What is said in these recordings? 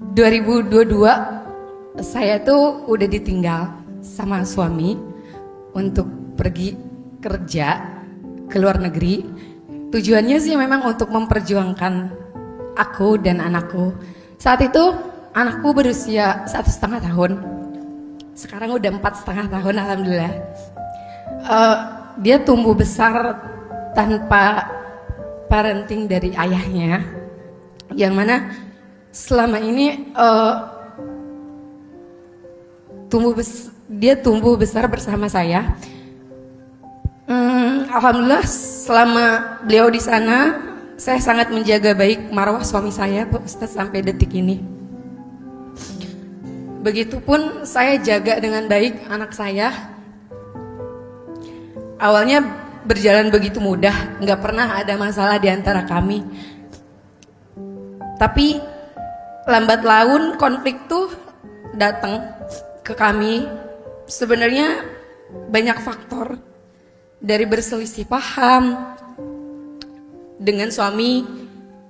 2022 saya tuh udah ditinggal sama suami untuk pergi kerja ke luar negeri. Tujuannya sih memang untuk memperjuangkan aku dan anakku. Saat itu anakku berusia 1,5 tahun. Sekarang udah 4,5 tahun, alhamdulillah. Dia tumbuh besar tanpa parenting dari ayahnya, yang mana selama ini dia tumbuh besar bersama saya. Alhamdulillah selama beliau di sana, saya sangat menjaga baik marwah suami saya, Pak Ustadz, sampai detik ini. Begitupun saya jaga dengan baik anak saya. Awalnya berjalan begitu mudah, nggak pernah ada masalah di antara kami. Tapi lambat laun konflik tuh datang ke kami. Sebenarnya banyak faktor, dari berselisih paham dengan suami,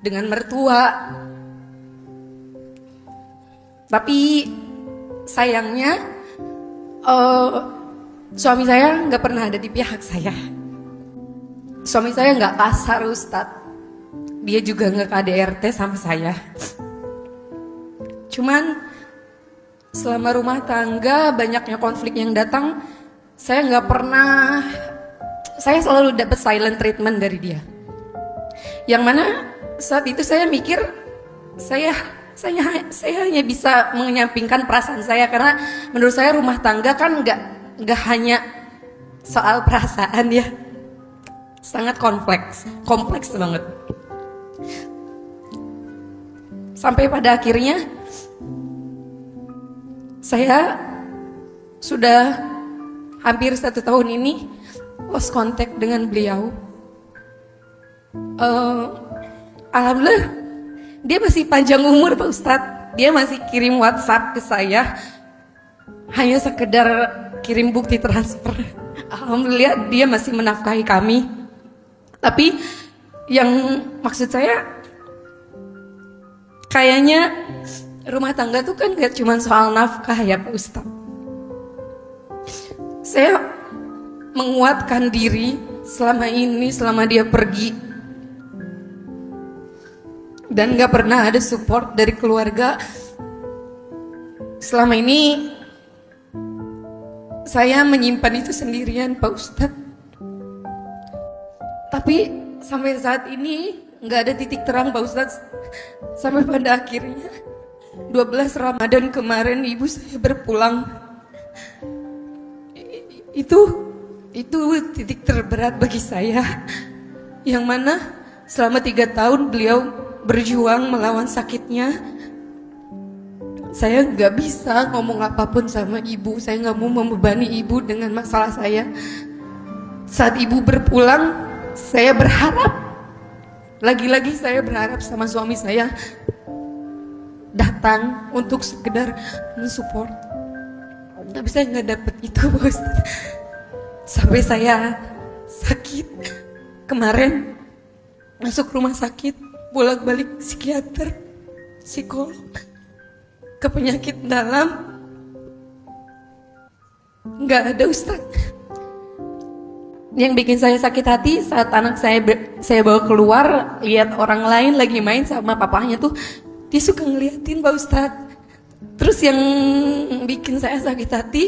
dengan mertua. Tapi sayangnya suami saya nggak pernah ada di pihak saya. Suami saya nggak kasar, Ustadz. Dia juga nggak KDRT sama saya. Cuman selama rumah tangga banyaknya konflik yang datang, saya selalu dapat silent treatment dari dia. Yang mana saat itu saya mikir saya hanya bisa menyampingkan perasaan saya, karena menurut saya rumah tangga kan nggak hanya soal perasaan ya, sangat kompleks banget. Sampai pada akhirnya saya sudah hampir 1 tahun ini lost contact dengan beliau. Alhamdulillah dia masih panjang umur, Pak Ustadz. Dia masih kirim WhatsApp ke saya, hanya sekedar kirim bukti transfer. Alhamdulillah dia masih menafkahi kami. Tapi yang maksud saya, kayaknya rumah tangga tuh kan gak cuma soal nafkah ya, Pak Ustadz. Saya menguatkan diri selama dia pergi, dan gak pernah ada support dari keluarga. Selama ini saya menyimpan itu sendirian, Pak Ustadz. Tapi sampai saat ini gak ada titik terang, Pak Ustadz. Sampai pada akhirnya 12 Ramadan kemarin ibu saya berpulang. Itu titik terberat bagi saya, yang mana selama 3 tahun beliau berjuang melawan sakitnya. Saya nggak bisa ngomong apapun sama ibu. Saya nggak mau membebani ibu dengan masalah saya. Saat ibu berpulang, saya berharap, lagi-lagi saya berharap sama suami saya datang untuk sekedar mensupport. Tapi saya nggak dapet itu, bos. Sampai saya sakit kemarin, masuk rumah sakit, bolak-balik psikiater, psikolog, ke penyakit dalam, nggak ada, Ustadz. Yang bikin saya sakit hati saat anak saya bawa keluar, lihat orang lain lagi main sama papahnya tuh, dia suka ngeliatin, Pak Ustadz. Terus yang bikin saya sakit hati,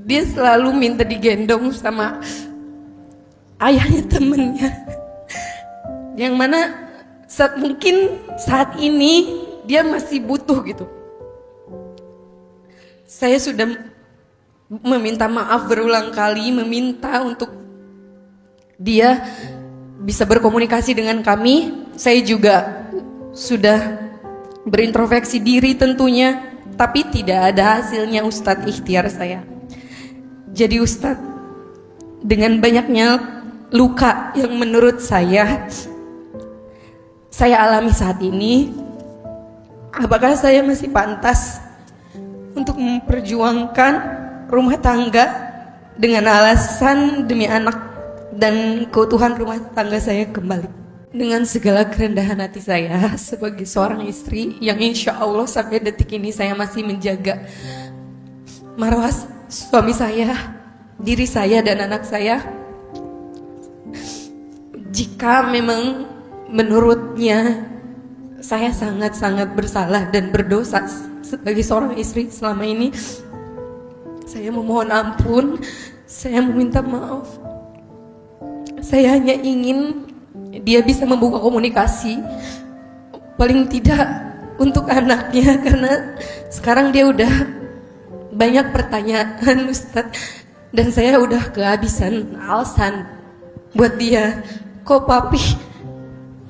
dia selalu minta digendong sama ayahnya temennya, yang mana mungkin saat ini dia masih butuh gitu. Saya sudah meminta maaf berulang kali, meminta untuk dia bisa berkomunikasi dengan kami. Saya juga sudah berintrospeksi diri tentunya, tapi tidak ada hasilnya, Ustadz, ikhtiar saya. Jadi Ustadz, dengan banyaknya luka yang menurut saya alami saat ini, apakah saya masih pantas untuk memperjuangkan rumah tangga dengan alasan demi anak dan keutuhan rumah tangga saya kembali? Dengan segala kerendahan hati saya sebagai seorang istri yang insya Allah sampai detik ini saya masih menjaga marwah suami saya, diri saya dan anak saya. Jika memang menurutnya saya sangat-sangat bersalah dan berdosa sebagai seorang istri selama ini, saya memohon ampun, saya meminta maaf. Saya hanya ingin dia bisa membuka komunikasi, paling tidak untuk anaknya, karena sekarang dia udah banyak pertanyaan Ustadz, dan saya udah kehabisan alasan buat dia. Kok papi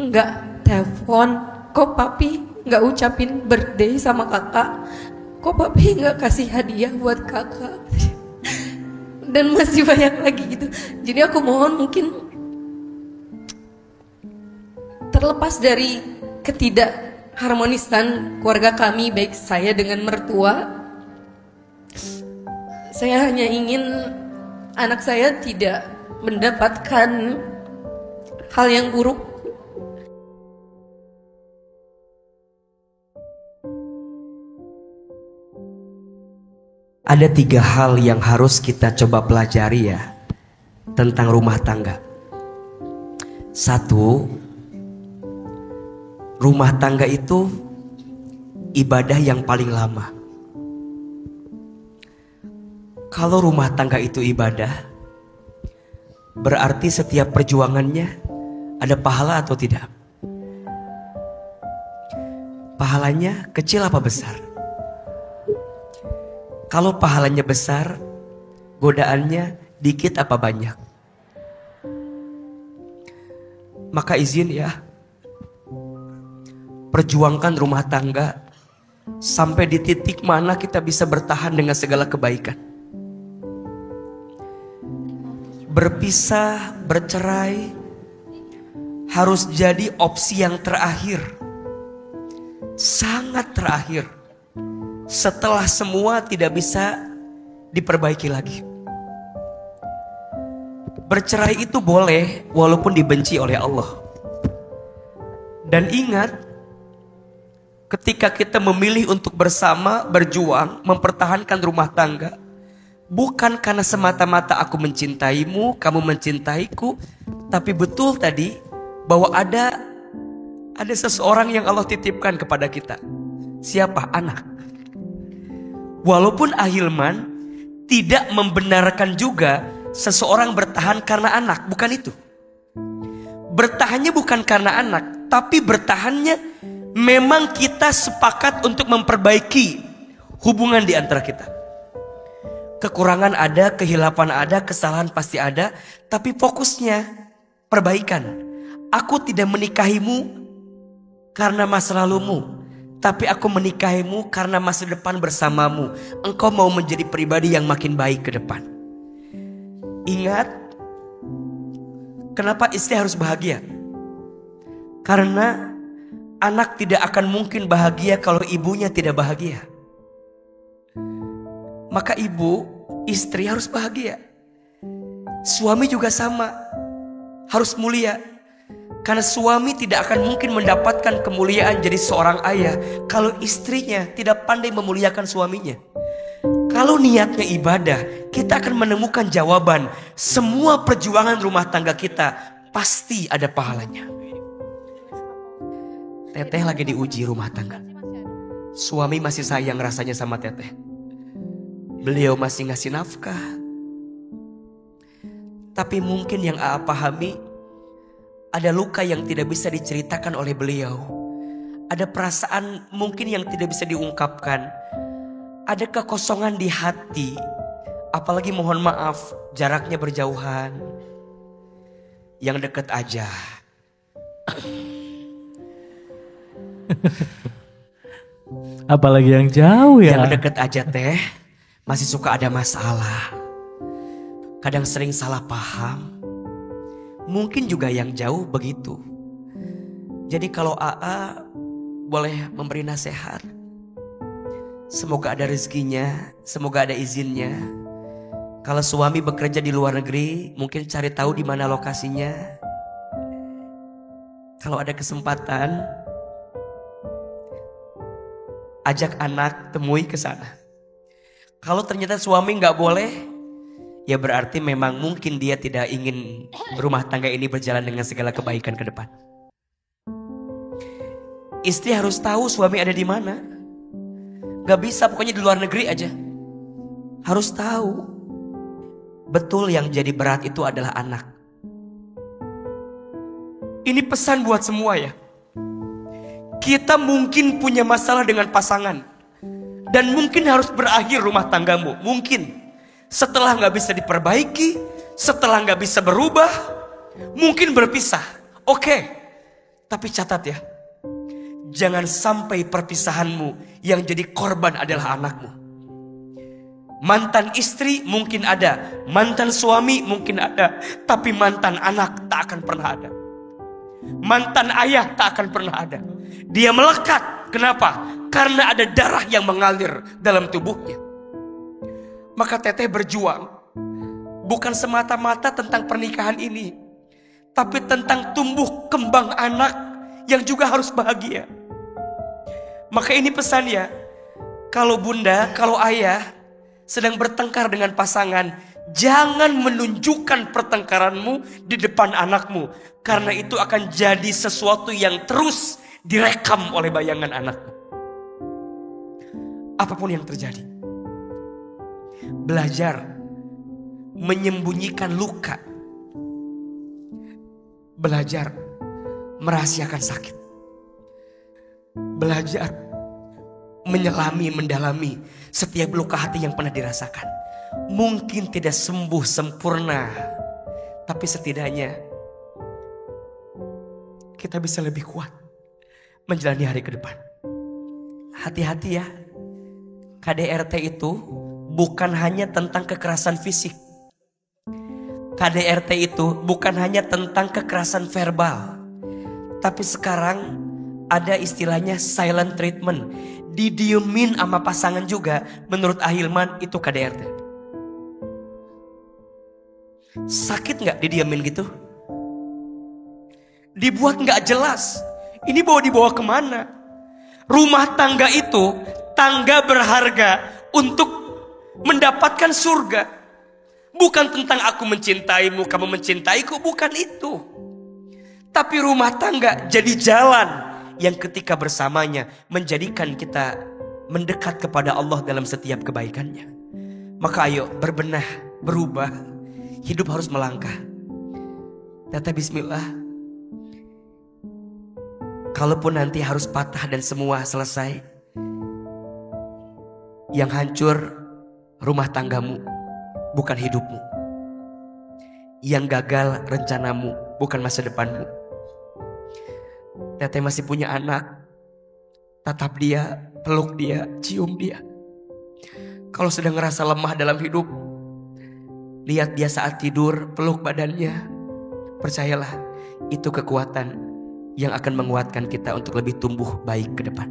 nggak telepon, kok papi nggak ucapin birthday sama kakak, kok papi nggak kasih hadiah buat kakak, dan masih banyak lagi gitu. Jadi aku mohon, mungkin terlepas dari ketidakharmonisan keluarga kami, baik saya dengan mertua, saya hanya ingin anak saya tidak mendapatkan hal yang buruk. Ada 3 hal yang harus kita coba pelajari ya tentang rumah tangga. 1, rumah tangga itu ibadah yang paling lama. Kalau rumah tangga itu ibadah, berarti setiap perjuangannya ada pahala atau tidak? Pahalanya kecil apa besar? Kalau pahalanya besar, godaannya dikit apa banyak? Maka izin ya, perjuangkan rumah tangga sampai di titik mana kita bisa bertahan dengan segala kebaikan. Berpisah, bercerai harus jadi opsi yang terakhir, sangat terakhir, setelah semua tidak bisa diperbaiki lagi. Bercerai itu boleh walaupun dibenci oleh Allah. Dan ingat, ketika kita memilih untuk bersama berjuang mempertahankan rumah tangga, bukan karena semata-mata aku mencintaimu, kamu mencintaiku, tapi betul tadi bahwa ada seseorang yang Allah titipkan kepada kita. Siapa? Anak. Walaupun ahilman tidak membenarkan juga seseorang bertahan karena anak, bukan itu. Bertahannya bukan karena anak, tapi bertahannya memang kita sepakat untuk memperbaiki hubungan di antara kita. Kekurangan ada, kehilapan ada, kesalahan pasti ada, tapi fokusnya perbaikan. Aku tidak menikahimu karena masa lalumu, tapi aku menikahimu karena masa depan bersamamu. Engkau mau menjadi pribadi yang makin baik ke depan. Ingat, kenapa istri harus bahagia? Karena anak tidak akan mungkin bahagia kalau ibunya tidak bahagia. Maka ibu, istri harus bahagia. Suami juga sama, harus mulia. Karena suami tidak akan mungkin mendapatkan kemuliaan jadi seorang ayah kalau istrinya tidak pandai memuliakan suaminya. Kalau niatnya ibadah, kita akan menemukan jawaban. Semua perjuangan rumah tangga kita pasti ada pahalanya. Teteh lagi diuji rumah tangga. Suami masih sayang rasanya sama teteh. Beliau masih ngasih nafkah. Tapi mungkin yang Aa pahami, ada luka yang tidak bisa diceritakan oleh beliau. Ada perasaan mungkin yang tidak bisa diungkapkan. Ada kekosongan di hati. Apalagi mohon maaf, jaraknya berjauhan. Yang dekat aja. Apalagi yang jauh ya. Yang dekat aja teh masih suka ada masalah. Kadang sering salah paham. Mungkin juga yang jauh begitu. Jadi kalau AA boleh memberi nasihat, semoga ada rezekinya, semoga ada izinnya. Kalau suami bekerja di luar negeri, mungkin cari tahu di mana lokasinya. Kalau ada kesempatan, ajak anak temui ke sana. Kalau ternyata suami nggak boleh, ya berarti memang mungkin dia tidak ingin rumah tangga ini berjalan dengan segala kebaikan ke depan. Istri harus tahu suami ada di mana. Gak bisa pokoknya di luar negeri aja. Harus tahu. Betul, yang jadi berat itu adalah anak. Ini pesan buat semua ya. Kita mungkin punya masalah dengan pasangan, dan mungkin harus berakhir rumah tanggamu. Mungkin setelah gak bisa diperbaiki, setelah gak bisa berubah, mungkin berpisah. Oke, tapi catat ya, jangan sampai perpisahanmu yang jadi korban adalah anakmu. Mantan istri mungkin ada, mantan suami mungkin ada, tapi mantan anak tak akan pernah ada. Mantan ayah tak akan pernah ada. Dia melekat. Kenapa? Karena ada darah yang mengalir dalam tubuhnya. Maka teteh berjuang bukan semata-mata tentang pernikahan ini, tapi tentang tumbuh kembang anak yang juga harus bahagia. Maka ini pesan ya, kalau bunda, kalau ayah sedang bertengkar dengan pasangan, jangan menunjukkan pertengkaranmu di depan anakmu, karena itu akan jadi sesuatu yang terus direkam oleh bayangan anakmu. Apapun yang terjadi, belajar menyembunyikan luka, belajar merahasiakan sakit, belajar menyelami, mendalami setiap luka hati yang pernah dirasakan. Mungkin tidak sembuh sempurna, tapi setidaknya kita bisa lebih kuat menjalani hari ke depan. Hati-hati ya, KDRT itu bukan hanya tentang kekerasan fisik. KDRT itu bukan hanya tentang kekerasan verbal, tapi sekarang ada istilahnya silent treatment. Didiemin sama pasangan juga. Menurut Ahilman itu KDRT. Sakit gak didiemin gitu? Dibuat gak jelas. Ini dibawa kemana? Rumah tangga itu tangga berharga untuk mendapatkan surga. Bukan tentang aku mencintaimu, kamu mencintaiku. Bukan itu. Tapi rumah tangga jadi jalan yang ketika bersamanya menjadikan kita mendekat kepada Allah dalam setiap kebaikannya. Maka ayo berbenah, berubah. Hidup harus melangkah. Teteh bismillah. Kalaupun nanti harus patah dan semua selesai, yang hancur rumah tanggamu, bukan hidupmu. Yang gagal rencanamu, bukan masa depanmu. Teteh masih punya anak, tatap dia, peluk dia, cium dia. Kalau sedang ngerasa lemah dalam hidup, lihat dia saat tidur, peluk badannya. Percayalah, itu kekuatan yang akan menguatkan kita untuk lebih tumbuh baik ke depan.